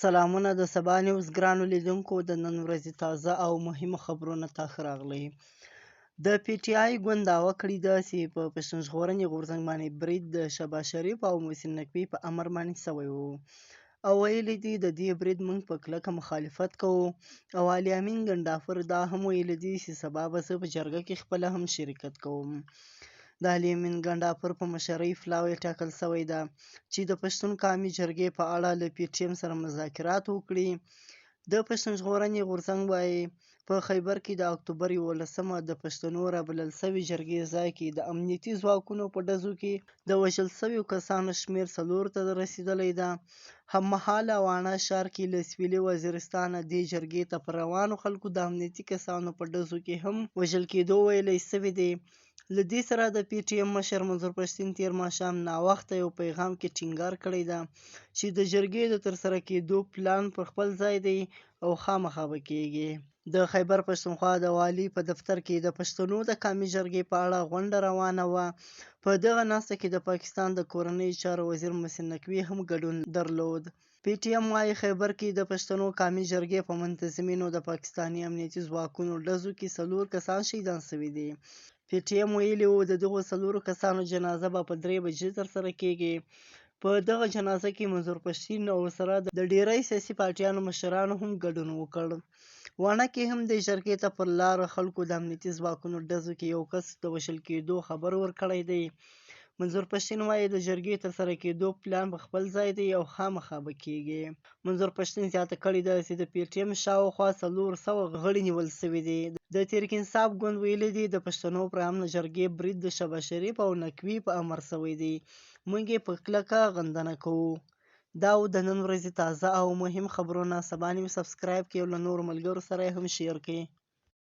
سلامونه د سبا نیوز ګرانو لیدونکو د نن ورځې تازه او مهمو خبرونو ته ښه راغلی. د پی ټي آی ګوند دعوه کړې ده چې په پښتون ژغورنې غورځنګ باندې برید د شهباز شریف او محسن نقوي په امر باندې سوی و او ویلي دي د دې برید موږ په کلکه مخالفت کوو او علي امین ګنډافر دا هم ویلي دي چې سبا به زه په جرګه کې خپله هم شرکت کوم. د علي امین ګنډافر په مشرۍ پلاوی ټاکل سوی ده چې د پښتون قومي جرګې په اړه له پی ټي ایم سره مذاکرات وکړي. د پښتون ژغورنې غورځنګ وایي په خیبر کې د اکتوبر 11مه د پښتنو رابلل سوي جرګې ځای کې د امنیتي ځواکونو په ډزو کې د وژل سویو کسانو شمېر 4 ته رسېدلی ده. هممهاله واڼه ښار کې له سویلي وزیرستانه دې جرګې ته په روانو خلکو د امنیتي کسانو په ډزو کې هم وژل کېدو ویلی سوي دی. له دې سره د پی ټي ایم مشر منظور پښتین تېر ماښام ناوخته یو پیغام کې ټینګار کړی ده چې د جرګې د ترسره کېدو پلان پر خپل ځای دی او خامخا به کېږي. د خیبر پښتونخوا د والي په دفتر کې د پښتنو د قومي جرګې په اړه غونډه روانه وه. په دغه ناسته کې د پاکستان د کورنۍ چارو وزیر محسن نقوي هم ګډون درلود. پی ټي ایم وايي خیبر کې د پښتنو قومي جرګې په منتظمینو د پاکستاني امنیتي ځواکونو ډزو کې 4 کسان شهیدان شوي دي. پی ټي ایم ویلي وو د دغو 4 کسانو جنازه به په 3 بجې ترسره کېږي. په دغه جنازه کې منظور پښتین او ورسره د ډیری سیاسي پارټیانو مشرانو هم ګډون وکړ. واڼه کې هم د جرګې ته پر لاره خلکو د امنیتي ځواکونو ډزو کې یو کس د وژل کېدو خبر ورکړی دی. منظور پښتین وایي د جرګې ترسره کېدو پلان په خپل ځای دی او خامخا به کېږي. منظور پښتین زیاته کړې ده چې د پی ټي ایم شاوخوا 400 غړي نیول سوي دي. د تحریک انصاف ګوند ویلي دي د پښتنو پر عامه جرګې برید د شهباز شریف او نقوي په امر سوی دی. موږ یې په کلکه غندنه کوو. دا و د نن ورځې تازه او مهم خبرونه. سبا نیوز سبسکرایب کړئ او له نورو ملګرو سره یې هم شیر کړئ.